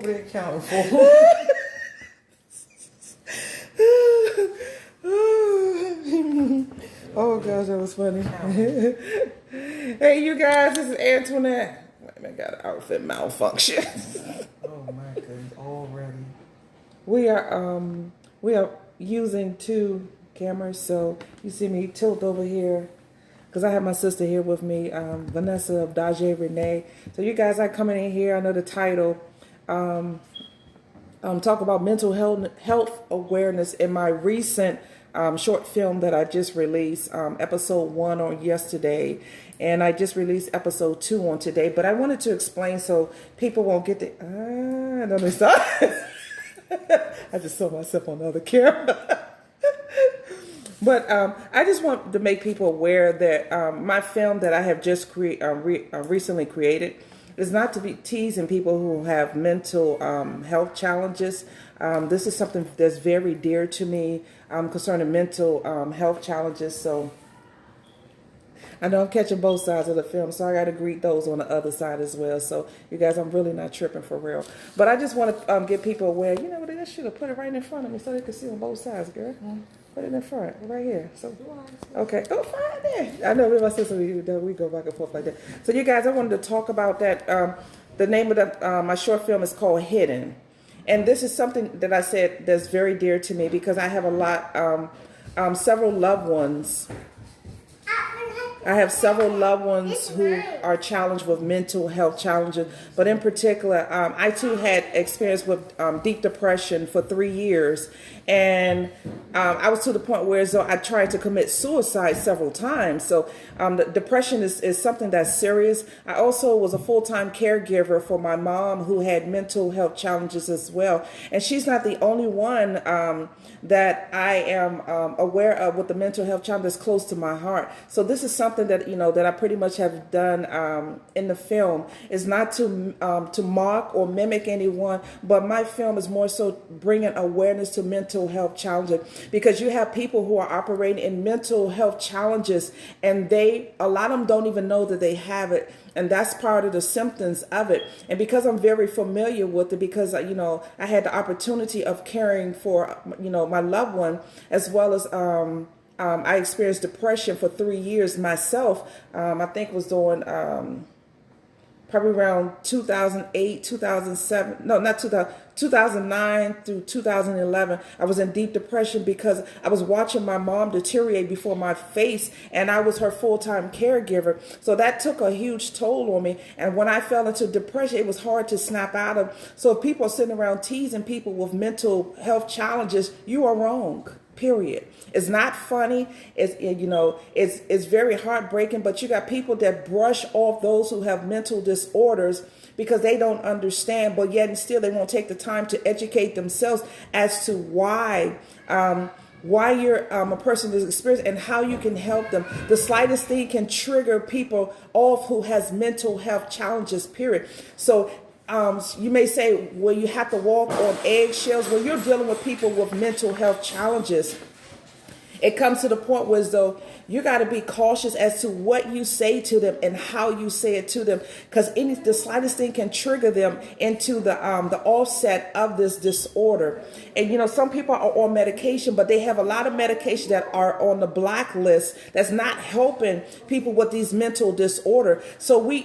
over there counting for? Oh gosh, that was funny. Hey, you guys, this is Antoinette. Wait a minute, got an outfit malfunction. Oh my goodness, already. We are using two cameras, so you see me tilt over here because I have my sister here with me, Vanessa of Daje Renee. So you guys are coming in here. I know the title. Talk about mental health awareness in my recent short film that I just released, episode 1 on yesterday, and I just released episode 2 on today. But I wanted to explain so people won't get the no, they stop. I just saw myself on the other camera. But I just want to make people aware that my film that I have just recently created is not to be teasing people who have mental health challenges. This is something that's very dear to me concerning mental health challenges. So I know I'm catching both sides of the film, so I got to greet those on the other side as well. So you guys, I'm really not tripping for real. But I just want to get people aware. You know what? I should have put it right in front of me so they could see on both sides, girl. Put it in front, right here. So, okay, go find it. I know my sister, we go back and forth like that. So you guys, I wanted to talk about that. The name of my short film is called Hidden. And this is something that I said that's very dear to me because I have a lot, several loved ones. I have several loved ones who are challenged with mental health challenges, but in particular, I too had experience with deep depression for 3 years, and I was to the point where I tried to commit suicide several times. So the depression is something that's serious. I also was a full-time caregiver for my mom who had mental health challenges as well, and she's not the only one that I am aware of with the mental health challenge that's close to my heart. So this is something that that I pretty much have done in the film is not to mock or mimic anyone, but my film is more so bringing awareness to mental health challenges, because you have people who are operating in mental health challenges and a lot of them don't even know that they have it. And that's part of the symptoms of it. And because I'm very familiar with it, because, I had the opportunity of caring for, my loved one, as well as I experienced depression for 3 years myself. I think it was during probably around 2008, 2007. No, not 2000. 2009 through 2011, I was in deep depression because I was watching my mom deteriorate before my face, and I was her full-time caregiver. So that took a huge toll on me. And when I fell into depression, it was hard to snap out of. So if people are sitting around teasing people with mental health challenges, you are wrong. Period. It's not funny. It's very heartbreaking. But you got people that brush off those who have mental disorders because they don't understand, but yet and still they won't take the time to educate themselves as to why you're a person is experiencing and how you can help them. The slightest thing can trigger people off who has mental health challenges, period. So you may say, well, you have to walk on eggshells. Well, you're dealing with people with mental health challenges. It comes to the point where you got to be cautious as to what you say to them and how you say it to them, because the slightest thing can trigger them into the offset of this disorder. And some people are on medication, but they have a lot of medication that are on the blacklist that's not helping people with these mental disorder. So we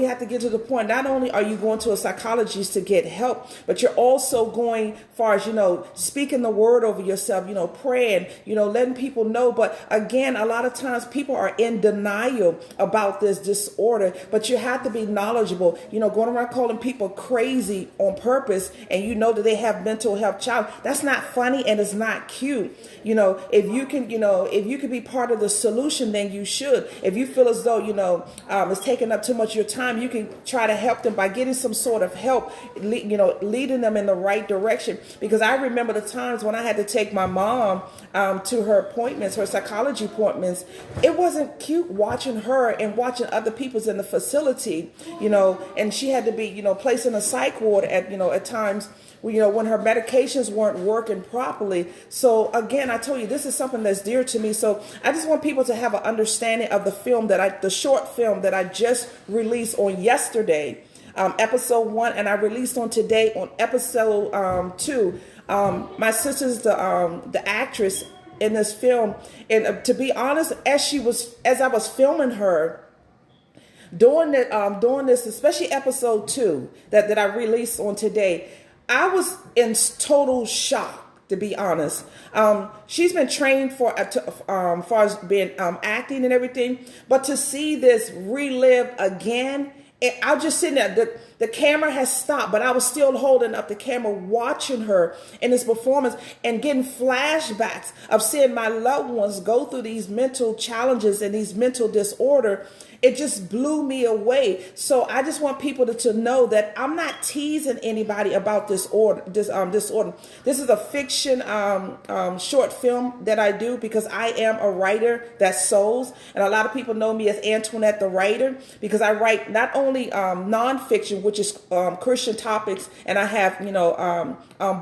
have to get to the point. Not only are you going to a psychologist to get help, but you're also going far as speaking the word over yourself, praying, letting people know. But again, a lot of times people are in denial about this disorder, but you have to be knowledgeable, going around calling people crazy on purpose, and that they have mental health challenges. That's not funny, and it's not cute. If you can be part of the solution, then you should. If you feel as though, it's taking up too much of your time, you can try to help them by getting some sort of help, leading them in the right direction. Because I remember the times when I had to take my mom to her appointments, her psychology appointments. It wasn't cute watching her and watching other people's in the facility, and she had to be, placed in a psych ward at times, when her medications weren't working properly. So again, I told you, this is something that's dear to me. So I just want people to have an understanding of the short film that I just released on yesterday. episode 1, and I released on today on episode 2. My sister's the actress in this film, and to be honest, as I was filming her, doing this, especially episode 2 that I released on today, I was in total shock. To be honest, she's been trained for far as being acting and everything, but to see this relive again, I was just sitting there. The camera has stopped, but I was still holding up the camera, watching her in this performance and getting flashbacks of seeing my loved ones go through these mental challenges and these mental disorder. It just blew me away. So I just want people to know that I'm not teasing anybody about this disorder. This is a fiction short film that I do because I am a writer that sews. And a lot of people know me as Antoinette the writer because I write not only nonfiction, which is Christian topics, and I have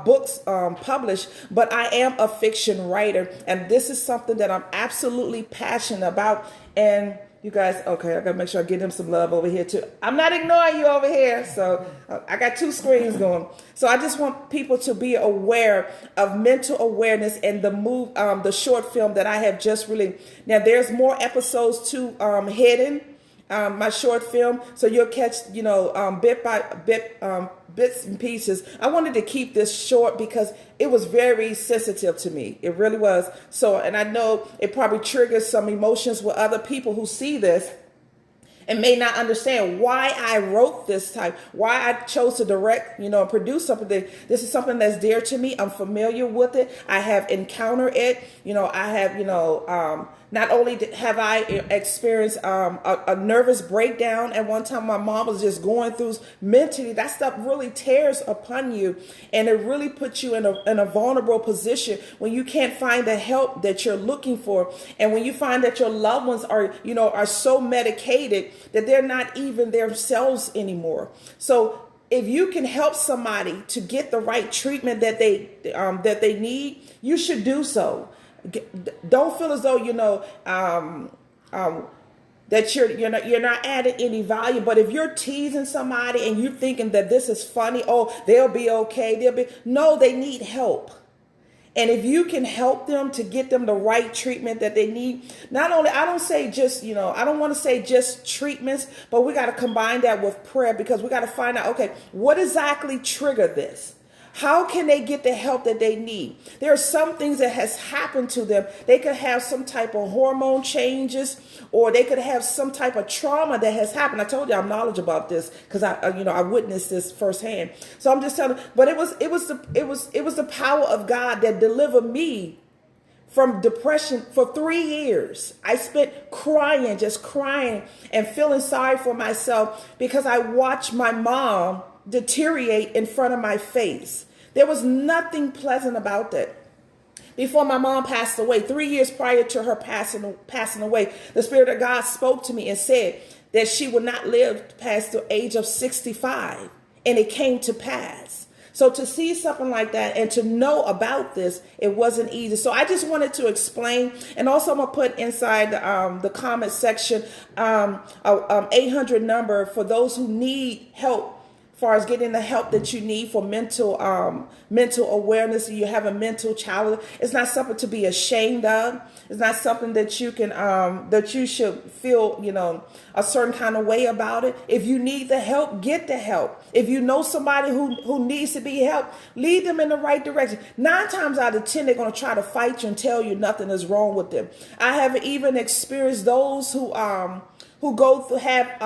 books published, but I am a fiction writer. And this is something that I'm absolutely passionate about. And you guys, okay, I gotta make sure I give them some love over here too. I'm not ignoring you over here. So I got 2 screens going. So I just want people to be aware of mental awareness and the short film that I have just released. Now there's more episodes too hidden. My short film, so you'll catch bit by bit bits and pieces. I wanted to keep this short because it was very sensitive to me. It really was. So, and I know it probably triggers some emotions with other people who see this and may not understand why I wrote this type, why I chose to direct, and produce something. This is something that's dear to me. I'm familiar with it. I have encountered it. I have, not only have I experienced a nervous breakdown at one time, my mom was just going through mentally. That stuff really tears upon you, and it really puts you in a vulnerable position when you can't find the help that you're looking for, and when you find that your loved ones are so medicated that they're not even themselves anymore. So if you can help somebody to get the right treatment that they need, you should do so. Don't feel as though that you're not adding any value. But if you're teasing somebody and you're thinking that this is funny, they'll be okay. No, they need help. And if you can help them to get them the right treatment that they need, not only, I don't want to say just treatments, but we got to combine that with prayer, because we got to find out, okay, what exactly triggered this? How can they get the help that they need? There are some things that has happened to them. They could have some type of hormone changes, or they could have some type of trauma that has happened. I told you I'm knowledgeable about this because I witnessed this firsthand. So I'm just telling you, but it was the power of God that delivered me from depression for 3 years. I spent just crying and feeling sorry for myself because I watched my mom deteriorate in front of my face. There was nothing pleasant about that. Before my mom passed away, 3 years prior to her passing away, the Spirit of God spoke to me and said that she would not live past the age of 65. And it came to pass. So to see something like that and to know about this, it wasn't easy. So I just wanted to explain. And also I'm going to put inside the comment section 800 number for those who need help, as far as getting the help that you need for mental awareness. You have a mental challenge. It's not something to be ashamed of. It's not something that you can that you should feel a certain kind of way about it. If you need the help, get the help. If you know somebody who needs to be helped, lead them in the right direction. 9 times out of 10, they're going to try to fight you and tell you nothing is wrong with them. I have even experienced those who go through have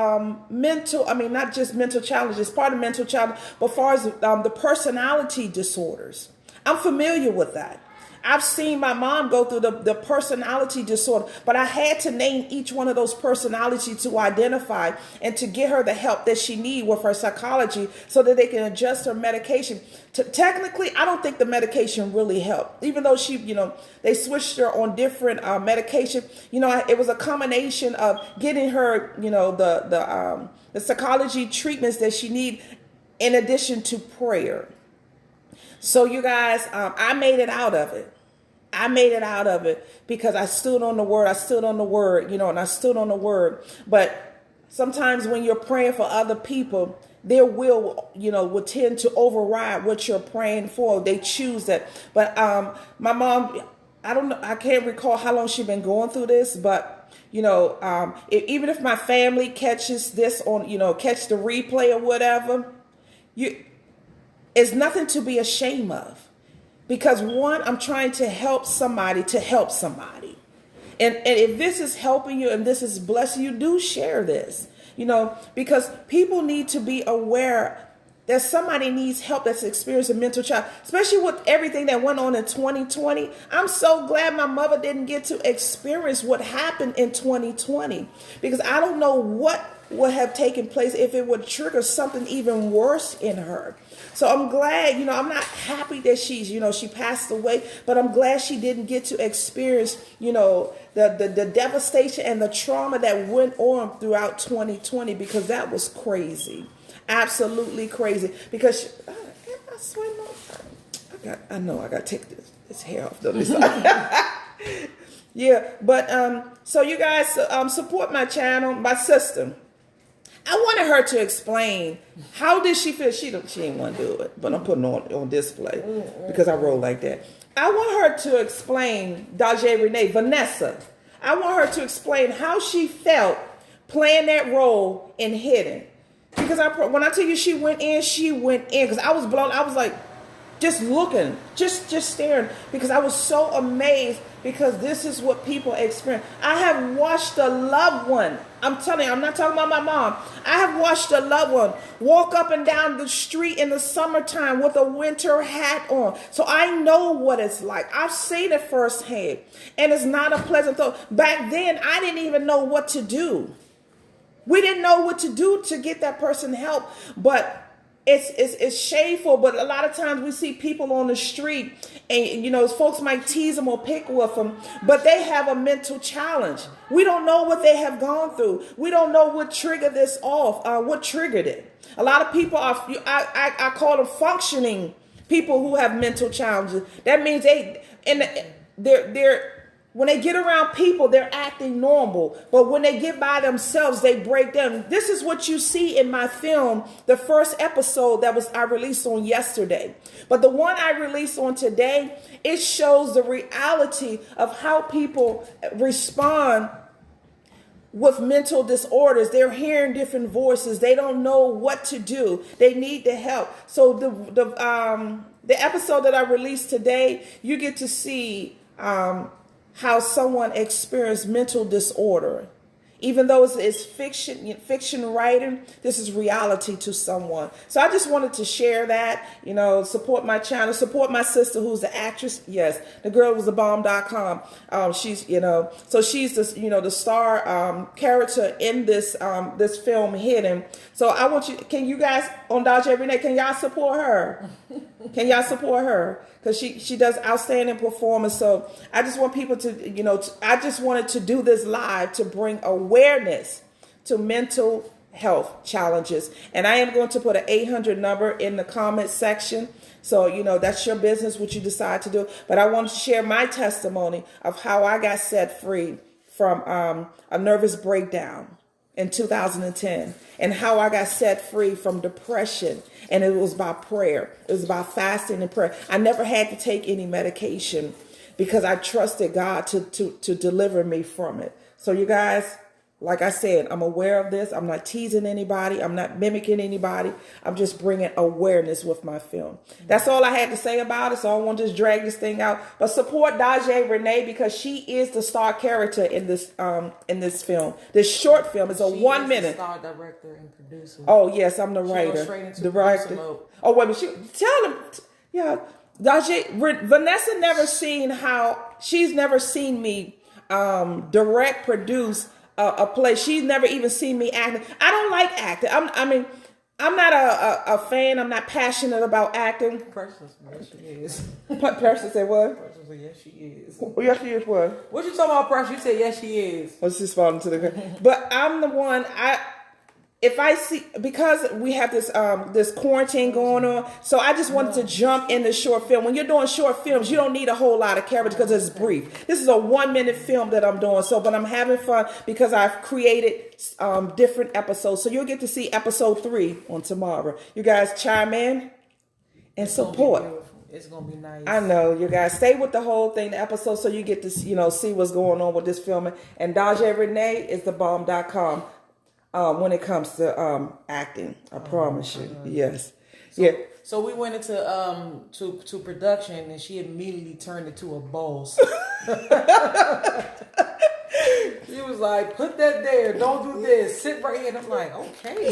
not just mental challenges, part of mental challenge, but as far as the personality disorders. I'm familiar with that. I've seen my mom go through the personality disorder, but I had to name each one of those personalities to identify and to get her the help that she needs with her psychology so that they can adjust her medication. Technically, I don't think the medication really helped, even though they switched her on different medication. It was a combination of getting her, the psychology treatments that she needed in addition to prayer. So you guys, I made it out of it. I made it out of it because I stood on the word. And I stood on the word. But sometimes when you're praying for other people, their will, will tend to override what you're praying for. They choose that. But my mom, I don't know, I can't recall how long she's been going through this, but even if my family catches this on, catch the replay or whatever, it's nothing to be ashamed of. Because one, I'm trying to help somebody to help somebody. And if this is helping you and this is blessing you, do share this. Because people need to be aware that somebody needs help that's experiencing mental challenge, especially with everything that went on in 2020. I'm so glad my mother didn't get to experience what happened in 2020, because I don't know what would have taken place if it would trigger something even worse in her. So I'm glad, I'm not happy that she passed away, but I'm glad she didn't get to experience, the devastation and the trauma that went on throughout 2020, because that was crazy. Absolutely crazy. Because I know I got to take this hair off. Yeah, but so you guys support my channel, my sister. I wanted her to explain, how did she feel? She didn't want to do it, but I'm putting it on display because I roll like that. I want her to explain, Dajae Renee, Vanessa. I want her to explain how she felt playing that role in Hidden. Because when I tell you she went in. Because I was blown. I was like, just looking, just staring, because I was so amazed, because this is what people experience. I have watched a loved one. I'm telling you, I'm not talking about my mom. I have watched a loved one walk up and down the street in the summertime with a winter hat on. So I know what it's like. I've seen it firsthand, and it's not a pleasant thought. Back then, I didn't even know what to do. We didn't know what to do to get that person help, but it's shameful. But a lot of times we see people on the street, and folks might tease them or pick with them, but they have a mental challenge. We don't know what they have gone through. We don't know what triggered this off, what triggered it. A lot of people are, I call them functioning people who have mental challenges. That means they're when they get around people, they're acting normal. But when they get by themselves, they break down. This is what you see in my film, the first episode that I released on yesterday. But the one I released on today, it shows the reality of how people respond with mental disorders. They're hearing different voices. They don't know what to do. They need the help. So the episode that I released today, you get to see how someone experienced mental disorder. Even though it's fiction writing, this is reality to someone. So I just wanted to share that, support my channel, support my sister who's the actress. Yes, the girl was the bomb.com. She's, so she's the star character in this film Hidden. So I want you, can you guys on Dajae Renee, can y'all support her? Can y'all support her? Because she does outstanding performance. So I just want people to, I just wanted to do this live to bring awareness to mental health challenges. And I am going to put an 800 number in the comment section. So, that's your business, what you decide to do. But I want to share my testimony of how I got set free from a nervous breakdown in 2010, and how I got set free from depression. And it was by prayer. It was by fasting and prayer. I never had to take any medication because I trusted God to deliver me from it. So you guys, like I said, I'm aware of this. I'm not teasing anybody. I'm not mimicking anybody. I'm just bringing awareness with my film. That's all I had to say about it. So I won't just drag this thing out. But support Dajae Renee, because she is the star character in this film. This short film is a 1 minute. Star director and producer. Oh yes, I'm the writer. The writer. Oh wait a minute. Tell them. Yeah, Dajae. Vanessa she's never seen me direct, produce a play. She's never even seen me acting. I don't like acting. I'm not a fan. I'm not passionate about acting. Person, yes, she is. Person said what? Person said yes, she is. Yes, she is what? What you talking about, Person? You said yes, she is. What's just falling to the ground? But I'm the one. if I see, because we have this quarantine going on, so I just wanted to jump into short film. When you're doing short films, you don't need a whole lot of characters because it's brief. This is a 1-minute film that I'm doing. So, but I'm having fun because I've created different episodes. So you'll get to see episode 3 on tomorrow. You guys chime in and support. It's gonna be nice. I know, you guys. Stay with the whole thing, the episode, so you get to see what's going on with this filming. And Daja Renee is the bomb.com. When it comes to acting, I promise you. Yes. So we went into to production, and she immediately turned into a boss. She was like, "Put that there. Don't do this. Sit right here." And I'm like, "Okay."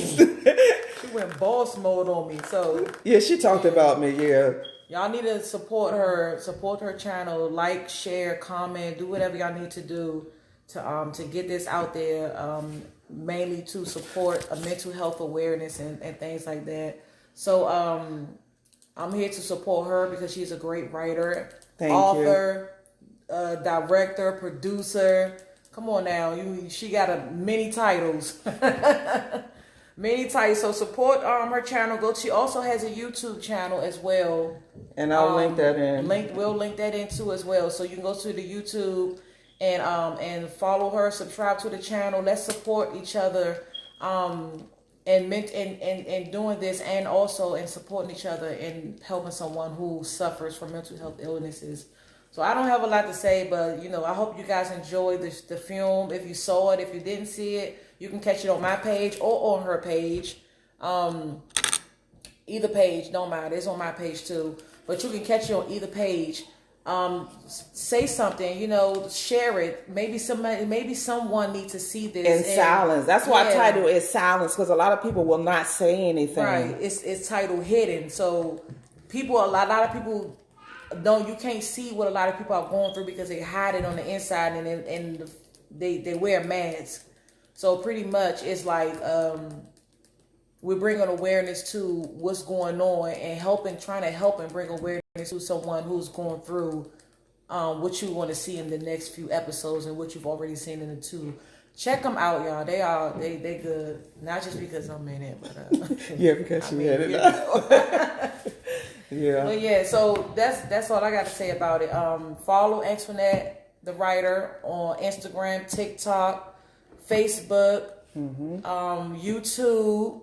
She went boss mode on me. So yeah, she talked about me. Yeah. Y'all need to support her channel, like, share, comment, do whatever y'all need to do to get this out there. Mainly to support a mental health awareness and things like that. So I'm here to support her because she's a great writer, author, director, producer. Come on now, she got many titles. Many titles. So support her channel. She also has a YouTube channel as well. And I'll link that in. We'll link that in too as well. So you can go to the YouTube and follow her, subscribe to the channel. Let's support each other, and doing this, and also in supporting each other and helping someone who suffers from mental health illnesses. So I don't have a lot to say, but I hope you guys enjoyed the film. If you saw it, if you didn't see it, you can catch it on my page or on her page. Either page, don't matter. It's on my page too, but you can catch it on either page. Say something, share it. Maybe someone needs to see this in silence. That's why I title is silence, because a lot of people will not say anything. Right. It's titled hidden. So a lot of people you can't see what a lot of people are going through because they hide it on the inside and they wear masks. So pretty much it's like we're bringing awareness to what's going on and trying to help and bring awareness to someone who's going through what you want to see in the next few episodes and what you've already seen in the 2. Check them out, y'all. They good. Not just because I'm in it, but yeah, because you had it. Yeah. But yeah, so that's all I got to say about it. Follow Antoinette, the writer, on Instagram, TikTok, Facebook, YouTube.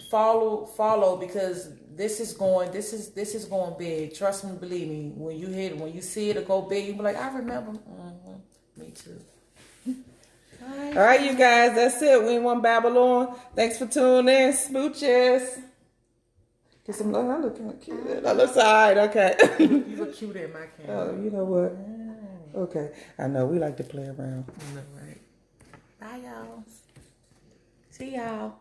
Follow because this is going big. Trust me, believe me. When you see it go big, you be like, I remember. Me too. All right, you guys, that's it. We in one Babylon. Thanks for tuning in. Smooches. Get some love. I look kind of cute. I look side. Okay. You look cute in my camera. Oh, you know what? Okay. I know we like to play around. Right. Bye, y'all. See y'all.